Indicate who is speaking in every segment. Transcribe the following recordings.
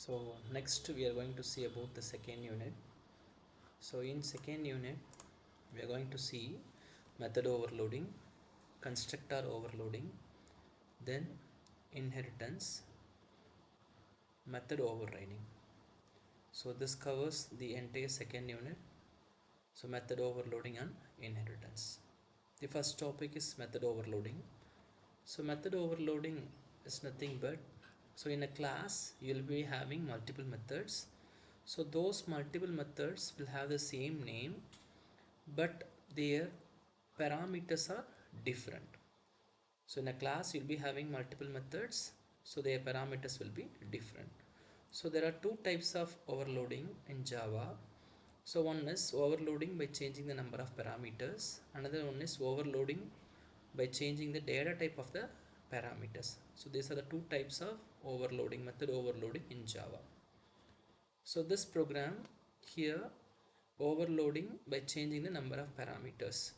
Speaker 1: So next we are going to see about the second unit. So in second unit we are going to see method overloading, constructor overloading, then inheritance, method overriding. So this covers the entire second unit. So method overloading and inheritance. The first topic is method overloading. So method overloading is nothing but, so in a class you'll be having multiple methods. So those multiple methods will have the same name but their parameters are different. So in a class you'll be having multiple methods, so their parameters will be different. So there are two types of overloading in Java. So one is overloading by changing the number of parameters, another one is overloading by changing the data type of the parameters. So these are the two types of overloading, method overloading in Java. So this program here, overloading by changing the number of parameters.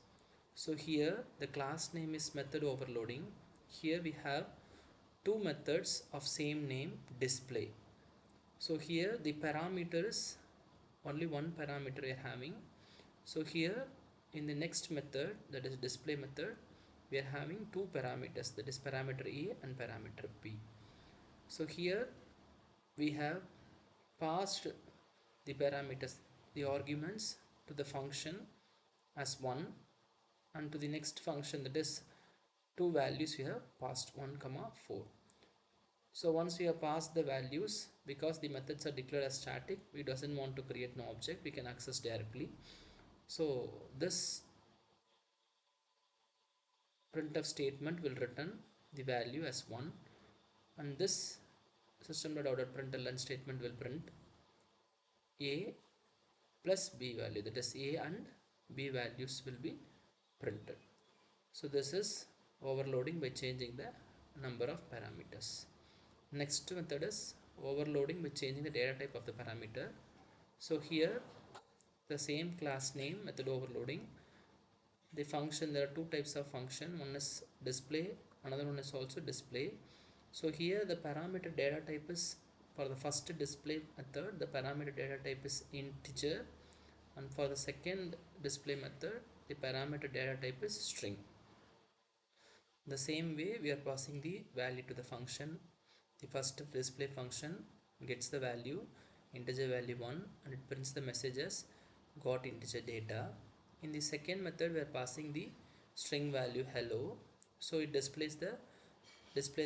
Speaker 1: So here the class name is method overloading. Here we have two methods of same name display. So here the parameters, only one parameter we are having. So here in the next method, that is display method, we are having two parameters, that is parameter A and parameter B. So here we have passed the parameters, the arguments to the function as 1, and to the next function, that is two values, we have passed 1 comma 4. So once we have passed the values, because the methods are declared as static, we doesn't want to create no object, we can access directly. So this printf statement will return the value as 1, and this system.out.println statement will print a plus b value, that is a and b values will be printed. So this is overloading by changing the number of parameters. Next method is overloading by changing the data type of the parameter. So here the same class name, method overloading, the function, there are two types of function, one is display, another one is also display. So here the parameter data type is, for the first display method the parameter data type is integer, and for the second display method the parameter data type is string. The same way we are passing the value to the function. The first display function gets the value integer value 1 and it prints the message as got integer data. In the second method we are passing the string value hello, so it display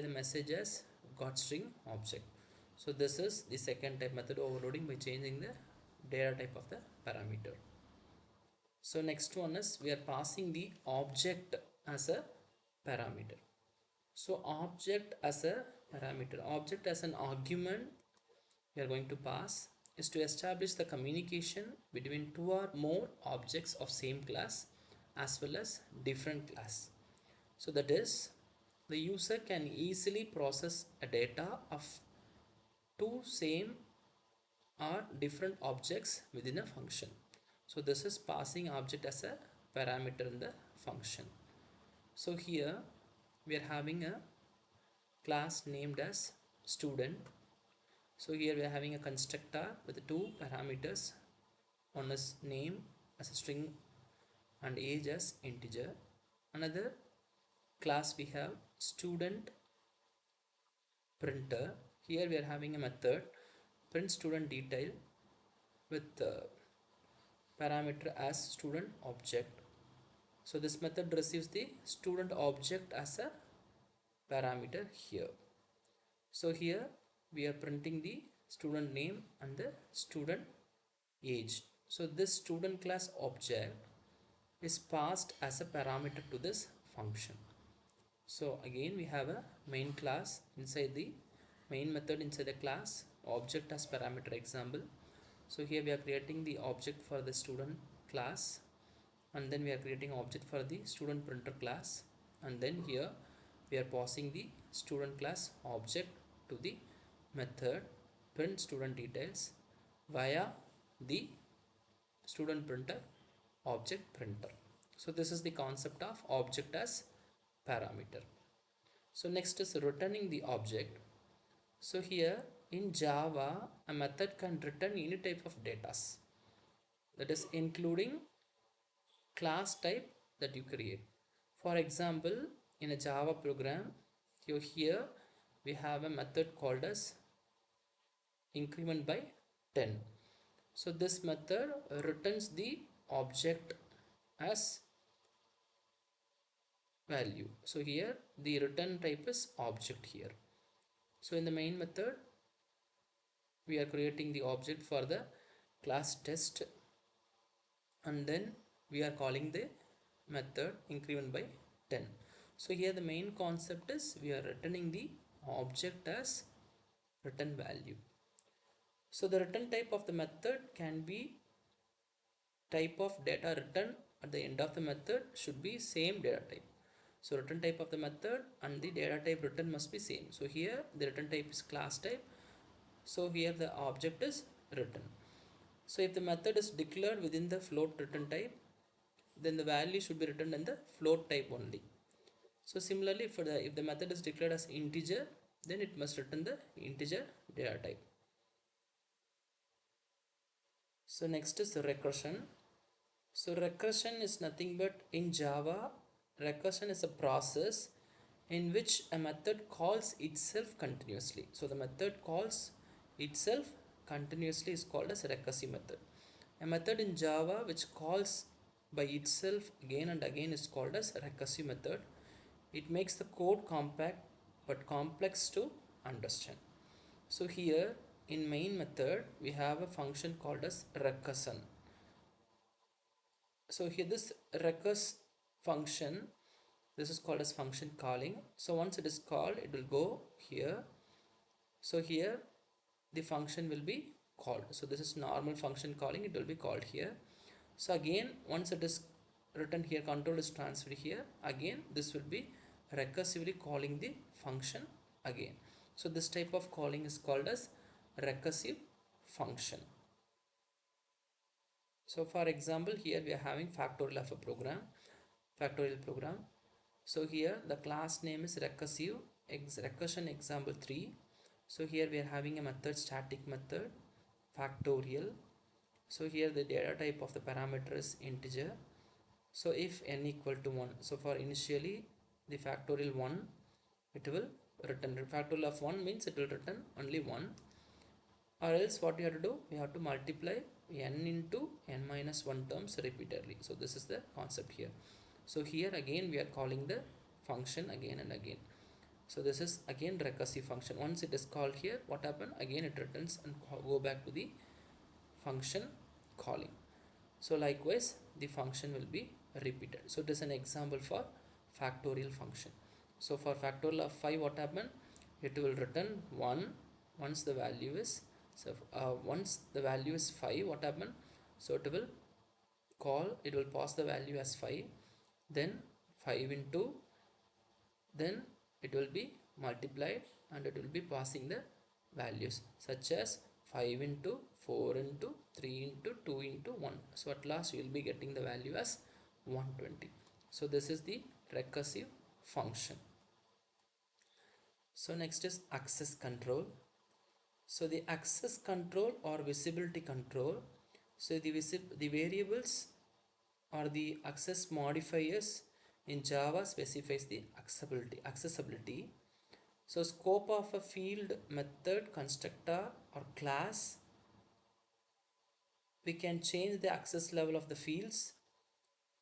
Speaker 1: the message as got string object. So this is the second type, method overloading by changing the data type of the parameter. So next one is we are passing the object as a parameter. So object as a parameter, object as an argument we are going to pass is to establish the communication between two or more objects of same class as well as different class. So that is, the user can easily process a data of two same or different objects within a function. So this is passing object as a parameter in the function. So here we are having a class named as student. So here we are having a constructor with two parameters, one is name as a string and age as integer. Another class we have student printer. Here we are having a method print student detail with parameter as student object. So this method receives the student object as a parameter here. So here we are printing the student name and the student age. So this student class object is passed as a parameter to this function. So again we have a main class inside the main method, inside the class object as parameter example. So here we are creating the object for the student class, and then we are creating object for the student printer class, and then here we are passing the student class object to the method print student details via the student printer object printer. So this is the concept of object as parameter. So next is returning the object. So here in Java, a method can return any type of data, that is including class type that you create. For example, in a Java program, here we have a method called as increment by 10. So this method returns the object as value. So here the return type is object here. So in the main method, we are creating the object for the class test, and then we are calling the method increment by 10. So here the main concept is we are returning the object as return value. So the return type of the method can be type of data return at the end of the method should be same data type. So return type of the method and the data type return must be same. So here the return type is class type. So here the object is return. So if the method is declared within the float return type, then the value should be returned in the float type only. So similarly, if the method is declared as integer, then it must return the integer data type. So next is recursion. So recursion is nothing but in Java, recursion is a process in which a method calls itself continuously. So the method calls itself continuously is called as a recursive method. A method in Java which calls by itself again and again is called as a recursive method. It makes the code compact but complex to understand. So here in main method we have a function called as recursion. So here this recurse function, this is called as function calling. So once it is called, it will go here. So here the function will be called. So this is normal function calling, it will be called here. So again, once it is written here, control is transferred here, again this will be recursively calling the function again. So this type of calling is called as recursive function. So for example, here we are having factorial of a program, factorial program. So here the class name is recursive, recursion example 3. So here we are having a method, static method, factorial. So here the data type of the parameter is integer. So if n equal to 1, so for initially the factorial 1, it will return, factorial of 1 means it will return only 1, or else what we have to do, we have to multiply n into n minus 1 terms repeatedly. So this is the concept here. So here again we are calling the function again and again. So this is again recursive function. Once it is called here, what happen, again it returns and go back to the function calling. So likewise the function will be repeated. So it is an example for factorial function. So for factorial of 5, what happened, it will return 1 once the value is, so once the value is 5, what happened, so it will call, it will pass the value as 5, then 5 into, then it will be multiplied and it will be passing the values such as 5 into 4 into 3 into 2 into 1. So at last you will be getting the value as 120. So this is the recursive function. So next is access control. So the access control or visibility control, so the variables or the access modifiers in Java specifies the accessibility. So scope of a field, method, constructor or class, we can change the access level of the fields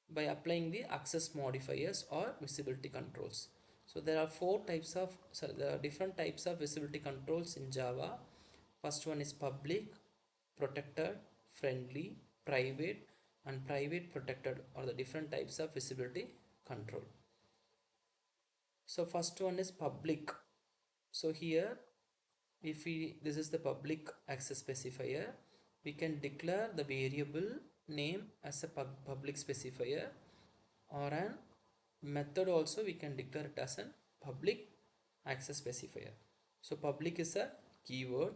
Speaker 1: by applying the access modifiers or visibility controls. So there are there are different types of visibility controls in Java. First one is public, protected, friendly, private, and private protected are the different types of visibility control. So first one is public. So here if we, this is the public access specifier, we can declare the variable name as a public specifier, or an method also we can declare it as a public access specifier. So public is a keyword.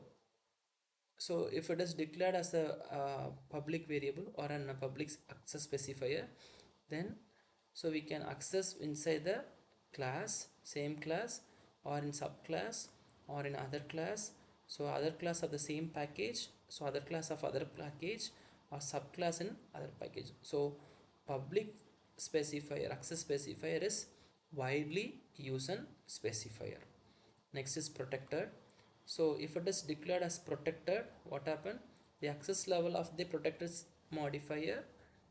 Speaker 1: So if it is declared as a public variable or a public access specifier, then so we can access inside the class, same class, or in subclass, or in other class, So other class of the same package, so other class of other package or subclass in other package. So public specifier, access specifier is widely used and specifier. Next is protected. So if it is declared as protected, what happen? The access level of the protected modifier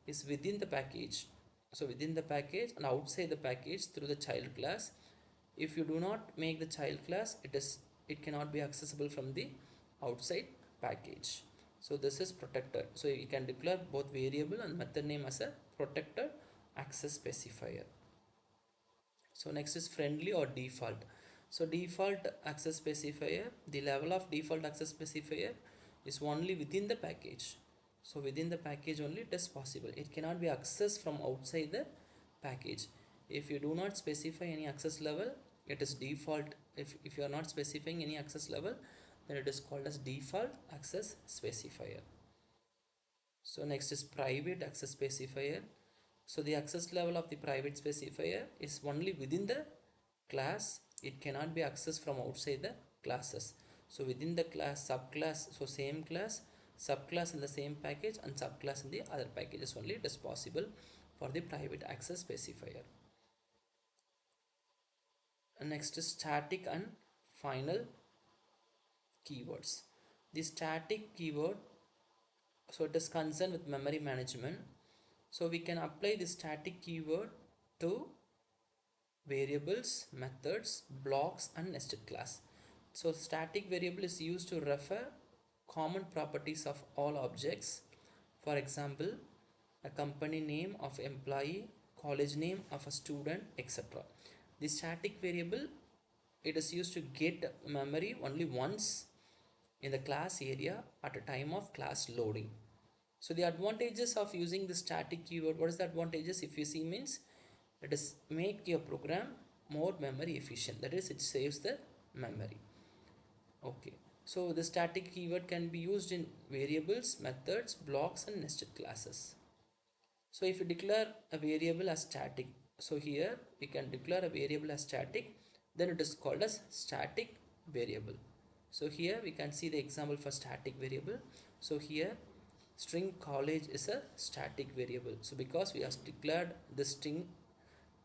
Speaker 1: is within the package. So within the package and outside the package through the child class. If you do not make the child class, it cannot be accessible from the outside package. So this is protected. So you can declare both variable and method name as a protected access specifier. So next is friendly or default. So default access specifier, the level of default access specifier is only within the package. So within the package only it is possible. It cannot be accessed from outside the package. If you do not specify any access level, it is default. If you are not specifying any access level, then it is called as default access specifier. So next is private access specifier. So the access level of the private specifier is only within the class. It cannot be accessed from outside the classes. So within the class, subclass, so same class, subclass in the same package and subclass in the other packages only it is possible for the private access specifier. And next is static and final keywords. The static keyword, so it is concerned with memory management. So we can apply the static keyword to variables, methods, blocks and nested class. So static variable is used to refer common properties of all objects. For example, a company name of employee, college name of a student, etc. The static variable, it is used to get memory only once in the class area at a time of class loading. So the advantages of using the static keyword, what is the advantages? If you see, means it is make your program more memory efficient, that is it saves the memory. Okay, so the static keyword can be used in variables, methods, blocks and nested classes. So if you declare a variable as static, so here we can declare a variable as static, then it is called as static variable. So here we can see the example for static variable. So here string college is a static variable. So because we have declared the string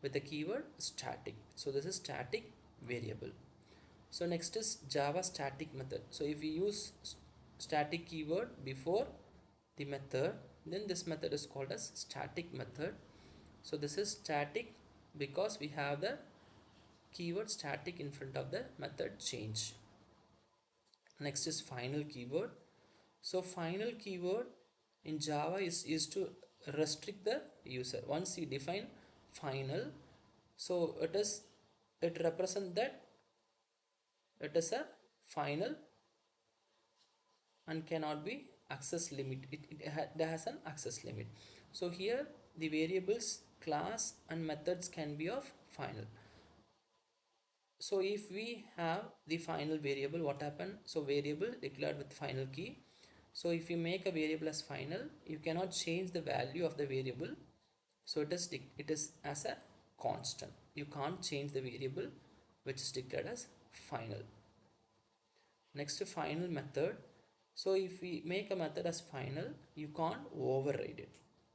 Speaker 1: with the keyword static, so this is static variable. So next is Java static method. So if we use static keyword before the method, then this method is called as static method. So this is static because we have the keyword static in front of the method change. Next is final keyword. So final keyword in Java is used to restrict the user. Once you define final, so it represents that it is a final and cannot be access limit. It has an access limit. So here the variables, class and methods can be of final. So if we have the final variable, what happen? So variable declared with final key. So if you make a variable as final, you cannot change the value of the variable. So it is as a constant. You can't change the variable which is declared as final. Next to final method. So if we make a method as final, you can't override it.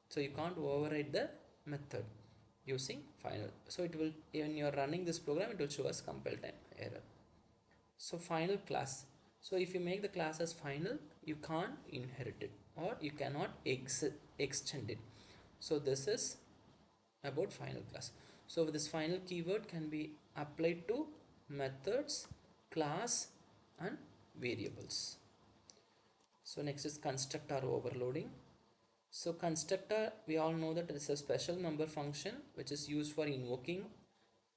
Speaker 1: So you can't override the method using final. So it will, when you are running this program, it will show us compile time error. So final class. So if you make the class as final, you can't inherit it or you cannot extend it. So this is about final class. So this final keyword can be applied to methods, class and variables. So next is constructor overloading. So constructor, we all know that it is a special member function which is used for invoking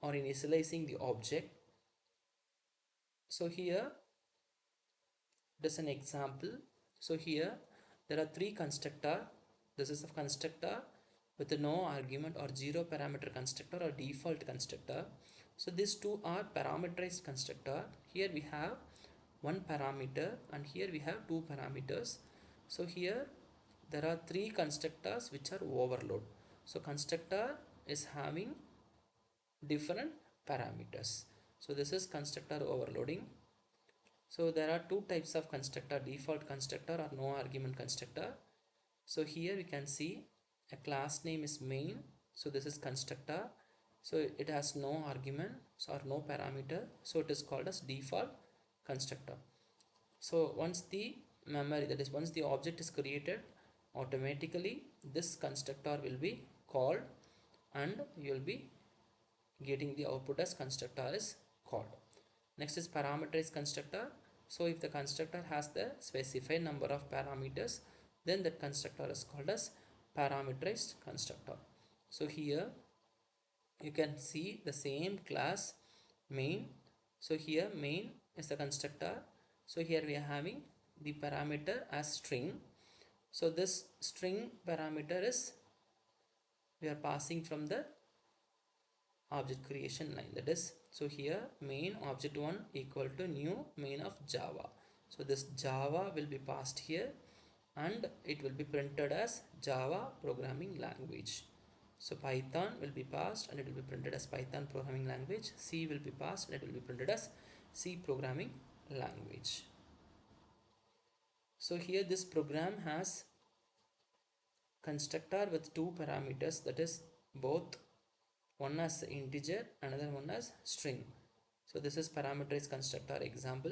Speaker 1: or initializing the object. So here it is an example. So here there are three constructor. This is a constructor with no argument or zero parameter constructor or default constructor. So these two are parameterized constructor. Here we have one parameter and here we have two parameters. So here there are three constructors which are overload. So constructor is having different parameters. So this is constructor overloading. So there are two types of constructor, default constructor or no argument constructor. So here we can see a class name is main. So this is constructor. So it has no arguments or no parameter. So it is called as default constructor. So once the memory, that is once the object is created, automatically this constructor will be called and you will be getting the output as constructor is called. Next is parameterized constructor. So if the constructor has the specified number of parameters, then that constructor is called as parameterized constructor. So here you can see the same class main. So here main is the constructor. So here we are having the parameter as string. So this string parameter is we are passing from the object creation line, that is, so here main object1 equal to new main of Java. So this Java will be passed here and it will be printed as Java programming language. So Python will be passed and it will be printed as Python programming language. C will be passed and it will be printed as C programming language. So here this program has constructor with two parameters, that is both one as integer, another one as string. So this is parameterized constructor example.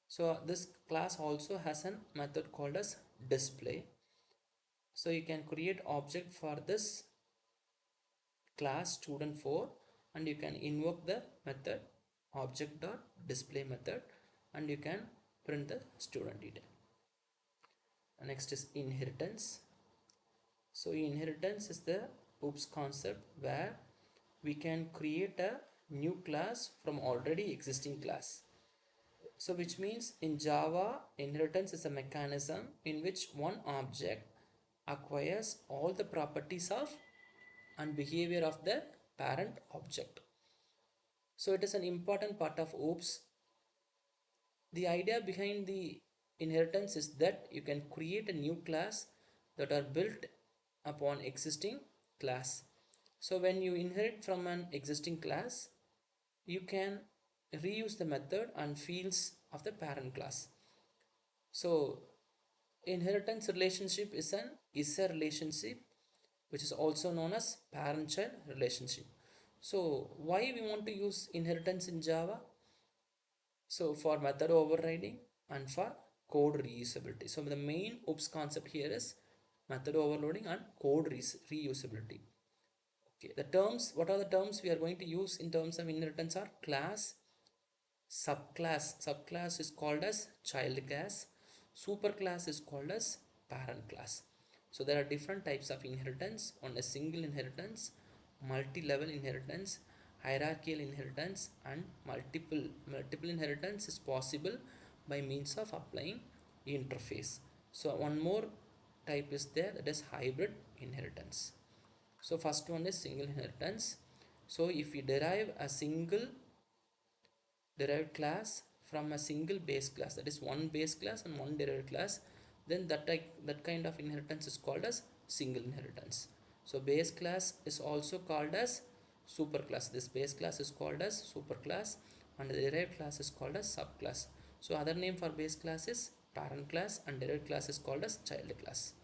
Speaker 1: So this class also has a method called as display. So you can create object for this class student4 and you can invoke the method object.display method and you can print the student detail. Next is inheritance. So inheritance is the OOPS concept where we can create a new class from already existing class. So which means in Java, inheritance is a mechanism in which one object acquires all the properties of and behavior of the parent object. So it is an important part of OOPS. The idea behind the inheritance is that you can create a new class that are built upon existing class. So when you inherit from an existing class, you can reuse the method and fields of the parent class. So inheritance relationship is an ISA relationship, which is also known as parent-child relationship. So why we want to use inheritance in Java? So for method overriding and for code reusability. So the main OOPS concept here is method overloading and code reusability. Okay, the terms, what are the terms we are going to use in terms of inheritance are class, subclass is called as child class, superclass is called as parent class. So there are different types of inheritance. On a single inheritance, multi-level inheritance, hierarchical inheritance, and multiple inheritance is possible by means of applying interface. So one more type is there, that is hybrid inheritance. So first one is single inheritance. So if we derive a single derived class from a single base class, that is one base class and one derived class, then that kind of inheritance is called as single inheritance. So base class is also called as superclass. This base class is called as superclass and the derived class is called as subclass. So other name for base class is parent class and derived class is called as child class.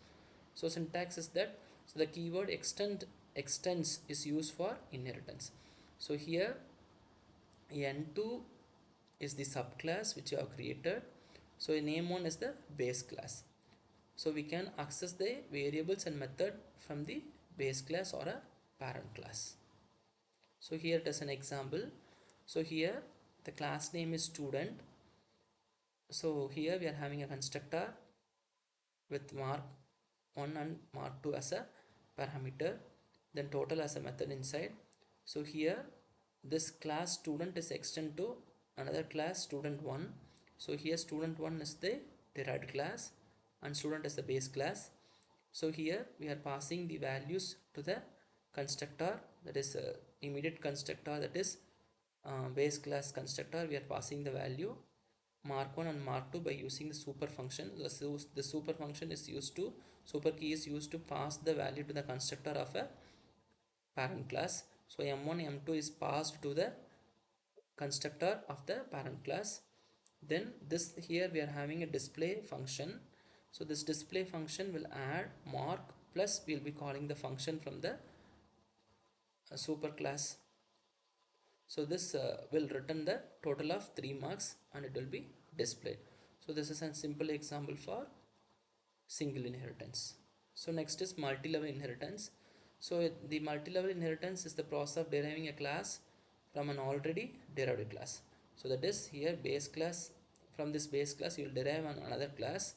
Speaker 1: So syntax is that, so the keyword extends is used for inheritance. So here n2 is the subclass which you have created. So name one is the base class. So we can access the variables and method from the base class or a parent class. So here it is an example. So here the class name is student. So here we are having a constructor with mark 1 and mark 2 as a parameter, then total as a method inside. So here this class student is extended to another class student1. So here student1 is the derived class and student is the base class. So here we are passing the values to the constructor, that is immediate constructor, that is base class constructor. We are passing the value mark 1 and mark 2 by using the super function. The super function is used to, super key is used to pass the value to the constructor of a parent class. So m1 m2 is passed to the constructor of the parent class Then this here we are having a display function. So this display function will add mark plus we'll be calling the function from the superclass. So this will return the total of 3 marks and it will be displayed. So this is a simple example for single inheritance. So next is multi-level inheritance. So the multi-level inheritance is the process of deriving a class from an already derived class. So that is here base class. From this base class you will derive another class.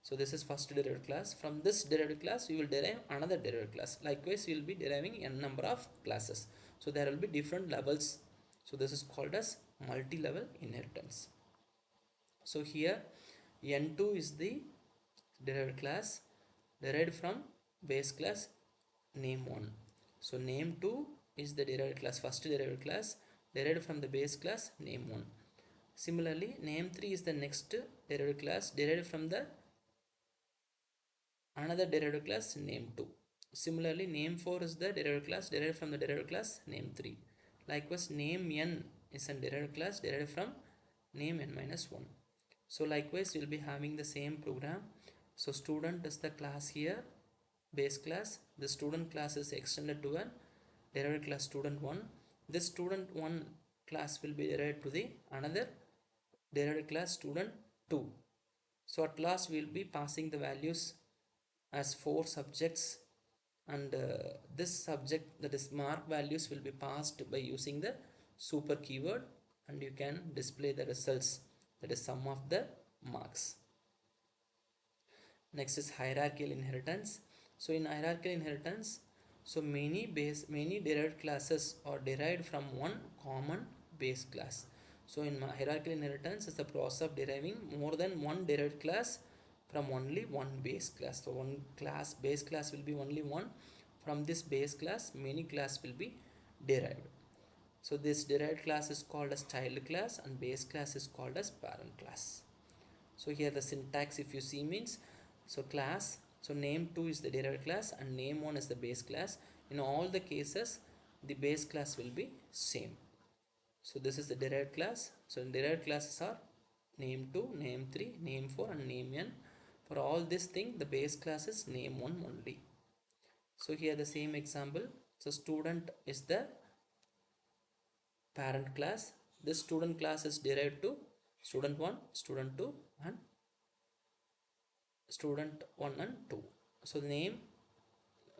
Speaker 1: So this is first derived class. From this derived class you will derive another derived class. Likewise you will be deriving n number of classes. So there will be different levels. So this is called as multi-level inheritance. So here n2 is the derived class derived from base class name 1. So name 2 is the derived class, first derived class derived from the base class name 1. Similarly, name 3 is the next derived class derived from the another derived class name 2. Similarly, name 4 is the derived class derived from the derived class name 3. Likewise, name n is a derived class derived from name n minus 1. So likewise, we'll be having the same program. So student is the class here, base class. The student class is extended to a derived class student 1. This student 1 class will be derived to the another derived class student 2. So at last we will be passing the values as 4 subjects, and this subject, that is mark values, will be passed by using the super keyword, and you can display the results, that is sum of the marks. Next is hierarchical inheritance. So in hierarchical inheritance, so many derived classes are derived from one common base class. So in hierarchical inheritance is the process of deriving more than one derived class from only one base class. So one class, base class will be only one. From this base class, many class will be derived. So this derived class is called as child class and base class is called as parent class. So here the syntax, if you see, means so class, so name 2 is the derived class and name 1 is the base class. In all the cases the base class will be same. So this is the derived class. So in derived classes are name 2, name 3, name 4 and name n. For all this thing the base class is name 1 only. So here the same example. So student is the parent class. This student class is derived to student 1, student 2 and student 1 and 2. So the name,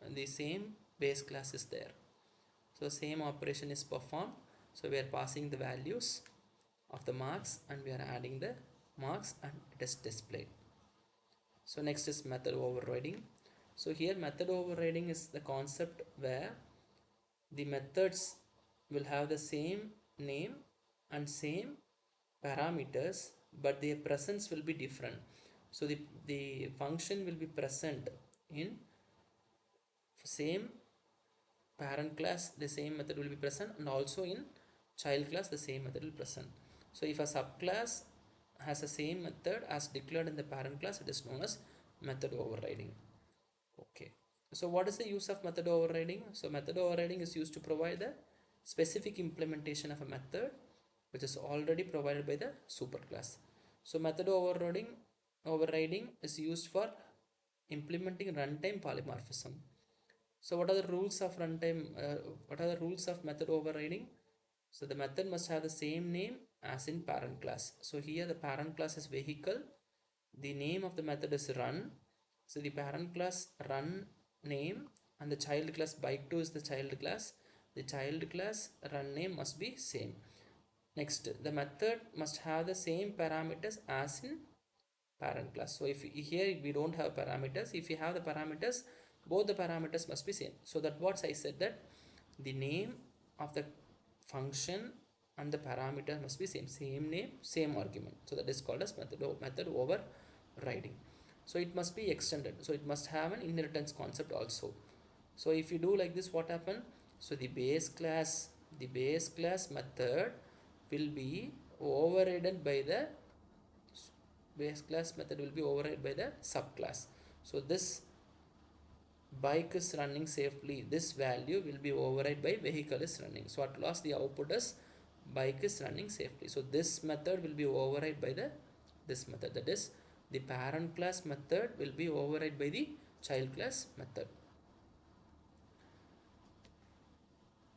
Speaker 1: the same base class is there. So same operation is performed. So we are passing the values of the marks and we are adding the marks and it is displayed. So next is method overriding. So here method overriding is the concept where the methods will have the same name and same parameters, but their presence will be different. So the function will be present in same parent class, the same method will be present, and also in child class the same method will be present. So if a subclass has the same method as declared in the parent class, it is known as method overriding. Okay, so what is the use of method overriding? So method overriding is used to provide the specific implementation of a method which is already provided by the superclass. So method overriding is used for implementing runtime polymorphism. So what are the rules of runtime? What are the rules of method overriding? So the method must have the same name as in parent class. So here the parent class is vehicle. The name of the method is run. So the parent class run name and the child class bike2 is the child class. The child class run name must be same. Next, the method must have the same parameters as in parent class. So if here we don't have parameters, if you have the parameters, both the parameters must be same. So that what I said, that the name of the function and the parameter must be same name, same argument. So that is called as method overriding. So it must be extended, so it must have an inheritance concept also. So if you do like this, what happen? So the base class method will be overridden by the base class method will be overridden by the subclass. So this bike is running safely, this value will be overridden by vehicle is running. So at last the output is bike is running safely. So this method will be override by the this method, that is the parent class method will be override by the child class method.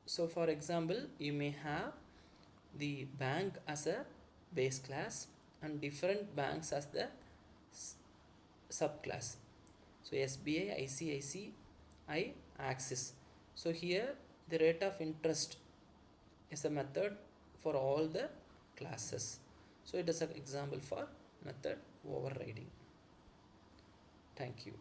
Speaker 1: So for example, you may have the bank as a base class and different banks as the subclass. So SBI, ICICI, Axis. So here the rate of interest is a method for all the classes. So it is an example for method overriding. Thank you.